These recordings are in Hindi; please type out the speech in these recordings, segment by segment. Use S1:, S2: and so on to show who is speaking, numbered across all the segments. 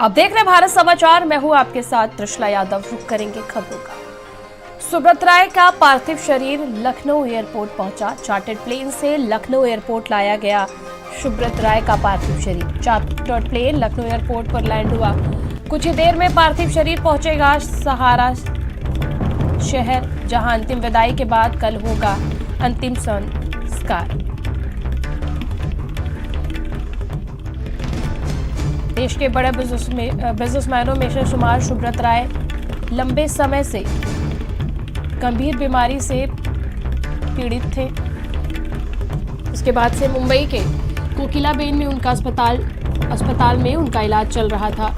S1: आप देख रहे हैं भारत समाचार। मैं हूं आपके साथ त्रिशला यादव। रुक करेंगे खबरों का। सुब्रत राय का पार्थिव शरीर लखनऊ एयरपोर्ट पहुंचा। चार्टर्ड प्लेन से लखनऊ एयरपोर्ट लाया गया सुब्रत राय का पार्थिव शरीर। चार्टर्ड प्लेन लखनऊ एयरपोर्ट पर लैंड हुआ। कुछ ही देर में पार्थिव शरीर पहुंचेगा सहारा शहर, जहां अंतिम विदाई के बाद कल होगा अंतिम संस्कार। देश के बड़े बिजनेसमैनों में से शुमार सुब्रत राय लंबे समय से गंभीर बीमारी से पीड़ित थे। उसके बाद से मुंबई के कोकिलाबेन में उनका अस्पताल में उनका इलाज चल रहा था।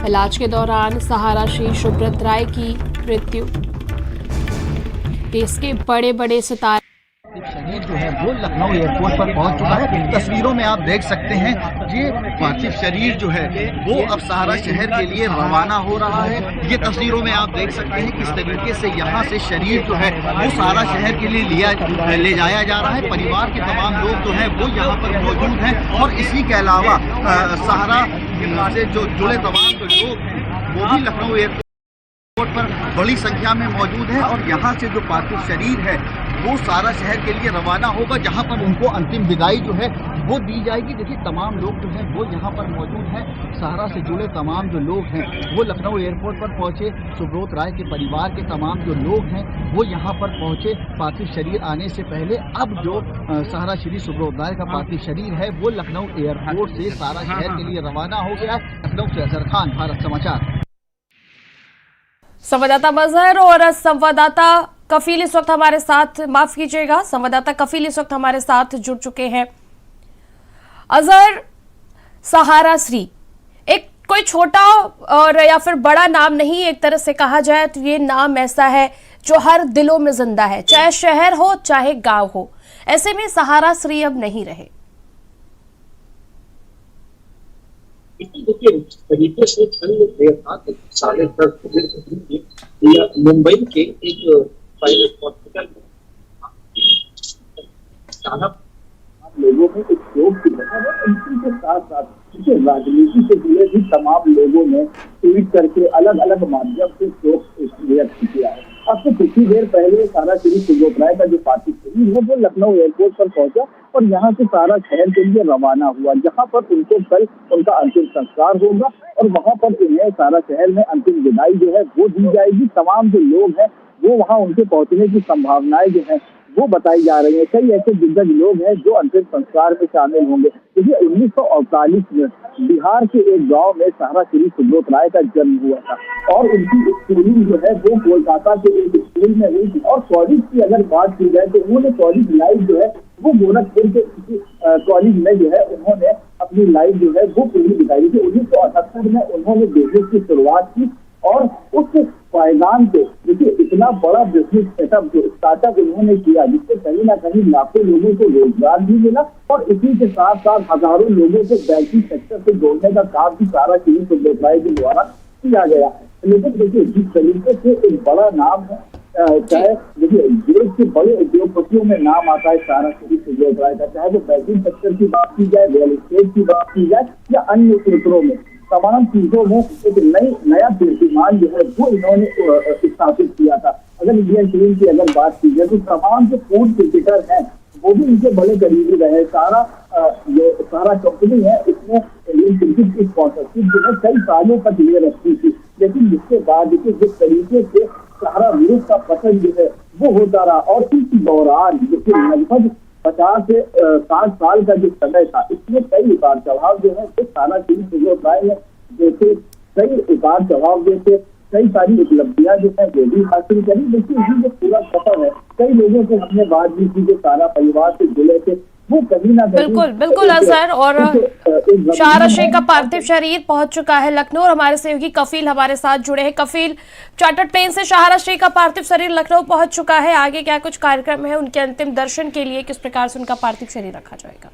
S1: इलाज के दौरान सहारा श्री सुब्रत राय की मृत्यु। देश के बड़े सितारे
S2: शरीर जो है वो लखनऊ एयरपोर्ट पर पहुंच चुका है। तस्वीरों में आप देख सकते हैं ये पार्थिव शरीर जो है वो अब सहारा शहर के लिए रवाना हो रहा है। ये तस्वीरों में आप देख सकते हैं किस तरीके से यहाँ से शरीर जो है वो सहारा शहर के लिए ले जाया जा रहा है। परिवार के तमाम लोग जो है वो यहाँ पर मौजूद हैं और इसी के अलावा सहारा से जो जुड़े तमाम जो लोग हैं वो भी लखनऊ एयरपोर्ट पर बड़ी संख्या में मौजूद है और यहाँ से जो पार्थिव शरीर है वो सारा शहर के लिए रवाना होगा, जहां पर उनको अंतिम विदाई जो है वो दी जाएगी। देखिए तमाम लोग जो हैं वो यहाँ पर मौजूद हैं। सहारा से जुड़े तमाम जो लोग हैं वो लखनऊ एयरपोर्ट पर पहुंचे। सुब्रत राय के परिवार के तमाम जो लोग हैं वो यहाँ पर पहुंचे। पार्थिव शरीर आने से पहले अब जो सहारा श्री सुब्रत राय का पार्थिव शरीर है वो लखनऊ एयरपोर्ट से सारा शहर के लिए रवाना हो गया है। लखनऊ से अजहर खान, भारत समाचार।
S1: संवाददाता मजहर और संवाददाता कफील इस वक्त हमारे साथ, माफ कीजिएगा, संवाददाता कफील इस वक्त हमारे साथ जुड़ चुके हैं। अजहर, सहारा श्री एक कोई छोटा और या फिर बड़ा नाम नहीं, एक तरह से कहा जाए तो ये नाम ऐसा है जो हर दिलों में जिंदा है, चाहे शहर हो चाहे गांव हो। ऐसे में सहारा श्री अब नहीं रहे।
S3: देखिए तरीके से कल 10:30 बजे मुंबई के एक प्राइवेट हॉस्पिटल लोगों में एक शोक की घटना है। इसी के साथ साथ राजनीति से जुड़े भी तमाम लोगों ने ट्वीट करके अलग अलग माध्यम से शोक व्यक्त किया है। अब से कुछ ही देर पहले सारा श्री सुब्रत राय का जो पार्थिव शरीर है वो लखनऊ एयरपोर्ट पर पहुंचा और यहाँ से सारा शहर के लिए रवाना हुआ, जहाँ पर उनको कल उनका अंतिम संस्कार होगा और वहाँ पर उन्हें सारा शहर में अंतिम विदाई जो है वो दी जाएगी। तमाम जो लोग हैं वो वहाँ उनके पहुंचने की संभावनाएं जो है वो बताई जा रही है। कई ऐसे दिग्गज लोग हैं जो अंतिम संस्कार में शामिल होंगे। क्योंकि 1948 में बिहार के एक गांव में सहारा श्री सुब्रत राय का जन्म हुआ था और उनकी स्कूलिंग जो है वो कोलकाता के एक स्कूल में हुई थी। और कॉलेज की अगर बात की जाए तो उन्होंने कॉलेज लाइफ जो है वो गोरखपुर के कॉलेज में जो है उन्होंने अपनी लाइफ जो है वो पूरी बिताई थी। 1978 में उन्होंने बिजनेस की शुरुआत की और उस पायदान पे देखिए इतना बड़ा बिजनेस सेटअप जो स्टार्टअप उन्होंने किया जिससे कहीं ना कहीं लाखों लोगों को रोजगार भी मिला और इसी के साथ साथ हजारों लोगों को बैंकिंग सेक्टर से जोड़ने का काम भी सारा श्री सुब्रत राय के द्वारा किया गया है। लेकिन देखिए जिस तरीके से एक बड़ा नाम है, चाहे देखिए देश के बड़े उद्योगपतियों में नाम आता है सारा श्री सुब्रत राय का, चाहे वो बैंकिंग सेक्टर की बात की जाए, रियल एस्टेट की बात की जाए या अन्य क्षेत्रों में, तमाम चीजों में एक नया कीर्तिमान जो है वो इन्होंने स्थापित किया था। अगर इंडियन टीम की अगर बात की जाए तो तमाम जो पूर्व क्रिकेटर हैं वो भी इनके बड़े करीबी रहे। सारा कंपनी है इसमें इंडियन क्रिकेट की स्पॉन्सरशिप जो है कई सालों तक ले रखी थी। लेकिन जिसके बाद देखिए जिस तरीके से सारा ग्रुप का पतन जो है वो होता रहा और इस दौरान देखिए लगभग 50 से 60 साल का जो समय था इसमें कई उतार चढ़ाव जो है तो सारा श्री सुब्रत राय ने जैसे कई उतार चढ़ाव जैसे कई सारी उपलब्धियां जो है वो भी हासिल करी। लेकिन ये जो पूरा सफर है कई लोगों से हमने बात भी की जो सारा परिवार से जुड़े थे वो कहीं ना कहीं
S1: बिल्कुल अजहर, और सहारा श्री का पार्थिव शरीर पहुंच चुका है लखनऊ और हमारे सहयोगी कफील हमारे साथ जुड़े हैं। कफील, चार्टर्ड प्लेन से सहारा श्री का पार्थिव शरीर लखनऊ पहुंच चुका है, आगे क्या कुछ कार्यक्रम है उनके अंतिम दर्शन के लिए, किस प्रकार से उनका पार्थिव शरीर रखा जाएगा?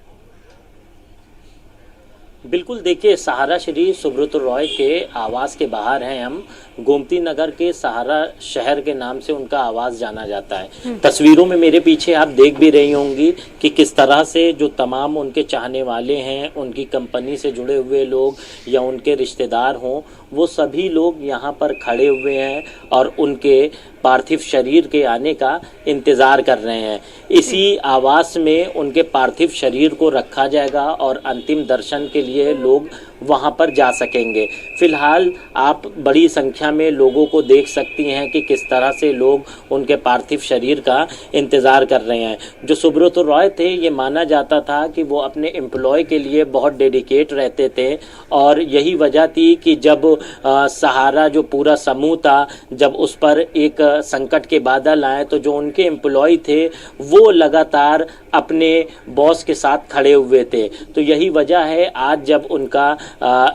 S4: बिल्कुल, देखिए सहारा श्री सुब्रत रॉय के आवास के बाहर हैं हम। गोमती नगर के सहारा शहर के नाम से उनका आवास जाना जाता है। तस्वीरों में मेरे पीछे आप देख भी रही होंगी कि किस तरह से जो तमाम उनके चाहने वाले हैं, उनकी कंपनी से जुड़े हुए लोग या उनके रिश्तेदार हों, वो सभी लोग यहाँ पर खड़े हुए हैं और उनके पार्थिव शरीर के आने का इंतज़ार कर रहे हैं। इसी आवास में उनके पार्थिव शरीर को रखा जाएगा और अंतिम दर्शन के लिए लोग वहां पर जा सकेंगे। फिलहाल आप बड़ी संख्या में लोगों को देख सकती हैं कि किस तरह से लोग उनके पार्थिव शरीर का इंतज़ार कर रहे हैं। जो सुब्रत रॉय थे, ये माना जाता था कि वो अपने एम्प्लॉय के लिए बहुत डेडिकेट रहते थे और यही वजह थी कि जब सहारा जो पूरा समूह था, जब उस पर एक संकट के बादल आए तो जो उनके एम्प्लॉय थे वो लगातार अपने बॉस के साथ खड़े हुए थे। तो यही वजह है आज जब उनका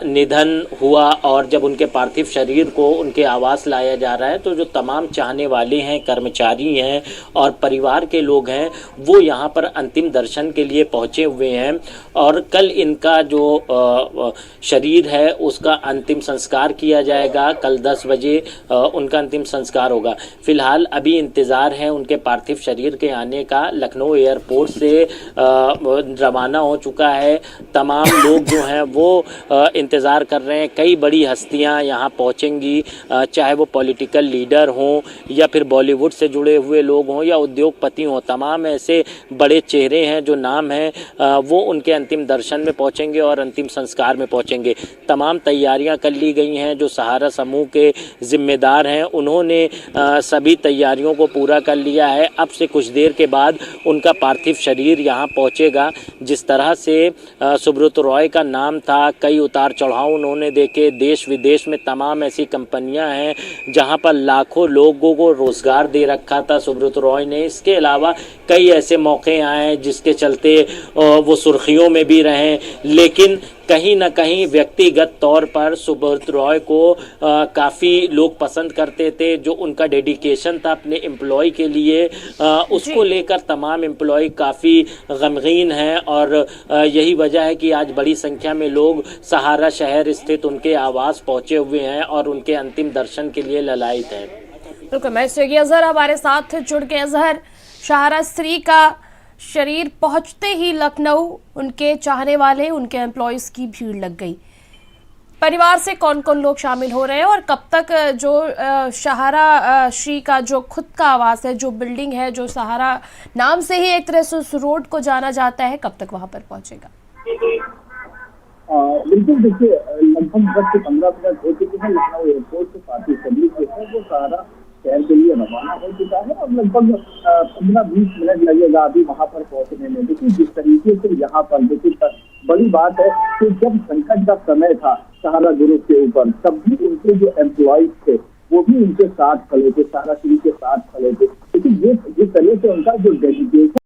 S4: निधन हुआ और जब उनके पार्थिव शरीर को उनके आवास लाया जा रहा है, तो जो तमाम चाहने वाले हैं, कर्मचारी हैं और परिवार के लोग हैं, वो यहाँ पर अंतिम दर्शन के लिए पहुँचे हुए हैं और कल इनका जो शरीर है उसका अंतिम संस्कार किया जाएगा। कल 10 बजे उनका अंतिम संस्कार होगा। फिलहाल अभी इंतज़ार है उनके पार्थिव शरीर के आने का। लखनऊ एयरपोर्ट से रवाना हो चुका है। तमाम लोग जो हैं वो इंतज़ार कर रहे हैं। कई बड़ी हस्तियां यहाँ पहुँचेंगी, चाहे वो पॉलिटिकल लीडर हों या फिर बॉलीवुड से जुड़े हुए लोग हों या उद्योगपति हों। तमाम ऐसे बड़े चेहरे हैं जो नाम हैं वो उनके अंतिम दर्शन में पहुँचेंगे और अंतिम संस्कार में पहुँचेंगे। तमाम तैयारियां कर ली गई हैं। जो सहारा समूह के जिम्मेदार हैं उन्होंने सभी तैयारियों को पूरा कर लिया है। अब से कुछ देर के बाद उनका पार्थिव शरीर यहाँ पहुँचेगा। जिस तरह से सुब्रत रॉय का नाम था, कई उतार चढ़ाव उन्होंने देखे। देश विदेश में तमाम ऐसी कंपनियां हैं जहां पर लाखों लोगों को रोजगार दे रखा था सुब्रत रॉय ने। इसके अलावा कई ऐसे मौके आए जिसके चलते वो सुर्खियों में भी रहे, लेकिन कहीं ना कहीं व्यक्तिगत तौर पर सुब्रत रॉय को काफ़ी लोग पसंद करते थे। जो उनका डेडिकेशन था अपने एम्प्लॉय के लिए, उसको लेकर तमाम एम्प्लॉय काफ़ी गमगीन हैं और यही वजह है कि आज बड़ी संख्या में लोग सहारा शहर स्थित उनके आवास पहुंचे हुए हैं और उनके अंतिम दर्शन के लिए ललायित हैं।
S1: बिल्कुल, मैं अजहर हमारे साथ जुड़ के। अजहर, सहारा श्री का शरीर पहुंचते ही लखनऊ उनके चाहने वाले, उनके एम्प्लॉयज की भीड़ लग गई। परिवार से कौन कौन लोग शामिल हो रहे हैं और कब तक जो सहारा श्री का जो खुद का आवास है, जो बिल्डिंग है, जो सहारा नाम से ही एक तरह से उस रोड को जाना जाता है, कब तक वहां पर पहुंचेगा?
S3: बिल्कुल, देखिए लगभग 10 से 15 मिनट हो चुके हैं। लखनऊ एयरपोर्ट से पार्थिव शरीर जो है वो सहारा शहर के लिए रवाना हो चुका है और लगभग 15-20 मिनट लगेगा अभी वहां पर पहुंचने में। देखिए जिस तरीके से यहाँ पर देखिए बड़ी बात है कि जब संकट का समय था सहारा ग्रुप के ऊपर, तब भी उनके जो एम्प्लॉइज थे वो भी उनके साथ खड़े थे, सहारा श्री के साथ खड़े थे। लेकिन जिस तरह से उनका जो डेडिकेशन